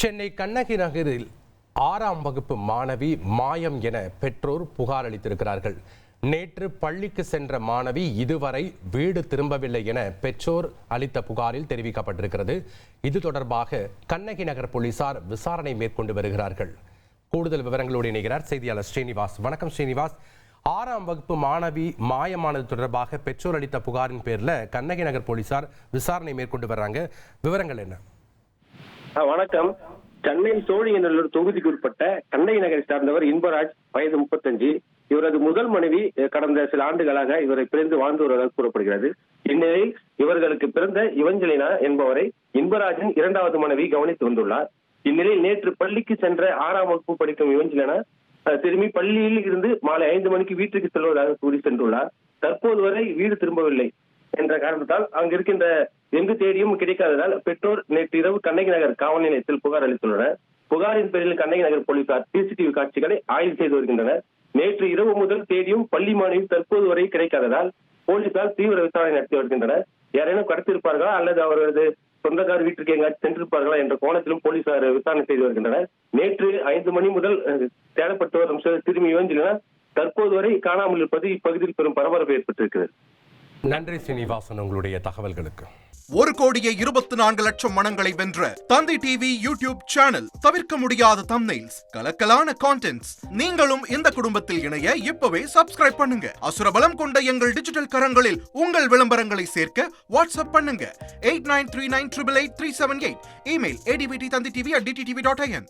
சென்னை கண்ணகி நகரில் 6ஆம் வகுப்பு மாணவி மாயம் என பெற்றோர் புகார் அளித்திருக்கிறார்கள். நேற்று பள்ளிக்கு சென்ற மாணவி இதுவரை வீடு திரும்பவில்லை என பெற்றோர் அளித்த புகாரில் தெரிவிக்கப்பட்டிருக்கிறது. இது தொடர்பாக கண்ணகி நகர் போலீசார் விசாரணை மேற்கொண்டு வருகிறார்கள். கூடுதல் விவரங்களோடு இணைகிறார் செய்தியாளர் ஸ்ரீனிவாஸ். வணக்கம் ஸ்ரீனிவாஸ். 6ஆம் வகுப்பு மாணவி மாயமானது தொடர்பாக பெற்றோர் அளித்த புகாரின் பேரில் கண்ணகி நகர் போலீசார் விசாரணை மேற்கொண்டு வர்றாங்க. விவரங்கள் என்ன? வணக்கம். சென்னை சோழிங்கநல்லூர் தொகுதிக்கு உட்பட்ட கண்ணகி நகரை சார்ந்தவர் இன்பராஜ், வயது 35. இவரது முதல் மனைவி கடந்த சில ஆண்டுகளாக இவரை பிரிந்து வாழ்ந்து வருவதாக கூறப்படுகிறது. இந்நிலையில் இவர்களுக்கு பிறந்த இவஞ்சலினா என்பவரை இன்பராஜின் 2வது மனைவி கவனித்து வந்துள்ளார். இந்நிலையில் நேற்று பள்ளிக்கு சென்ற 6ஆம் வகுப்பு படிக்கும் இவஞ்சலினா திரும்பி பள்ளியில் இருந்து மாலை 5 மணிக்கு வீட்டுக்கு செல்வதாக கூறி சென்றுள்ளார். தற்போது வரை வீடு திரும்பவில்லை என்ற காரணத்தால் அங்கு இருக்கின்ற எங்கு தேடியும் கிடைக்காததால் பெற்றோர் நேற்று இரவு கண்ணகி நகர் காவல் நிலையத்தில் புகார் அளித்துள்ளனர். புகாரின் பேரில் கண்ணகி நகர் போலீசார் சிசிடிவி காட்சிகளை ஆய்வு செய்து வருகின்றனர். நேற்று இரவு முதல் தேடியும் பள்ளி மாணவி தற்போது வரை கிடைக்காததால் போலீசார் தீவிர விசாரணை நடத்தி வருகின்றனர். யாரேனும் கடத்திருப்பார்களா அல்லது அவரது சொந்தக்கார வீட்டிற்கு எங்காச்சும் சென்றிருப்பார்களா என்ற கோணத்திலும் போலீசார் விசாரணை செய்து வருகின்றனர். நேற்று 5 மணி முதல் தேடப்பட்டு வரும் சிறுமி இவஞ்சலினா தற்போது வரை காணாமல் இருப்பது இப்பகுதியில் பெரும் பரபரப்பு ஏற்பட்டிருக்கிறது. நன்றி ஸ்ரீனிவாசன், உங்களுடைய தகவல்களுக்கு. 1,24,00,000 மனங்களை வென்ற தந்தி டிவி யூடியூப் சேனல். தவிர்க்க முடியாத தம்ப்நெயில்ஸ், கலக்கலான கான்டென்ட்ஸ். நீங்களும் இந்த குடும்பத்தில் இணைய இப்பவே சப்ஸ்கிரைப் பண்ணுங்க. அசுரபலம் கொண்ட எங்கள் டிஜிட்டல் கரங்களில் உங்கள் விளம்பரங்களை சேர்க்க வாட்ஸ்அப் பண்ணுங்க. 8939888378. Email advttanditv@dttv.in.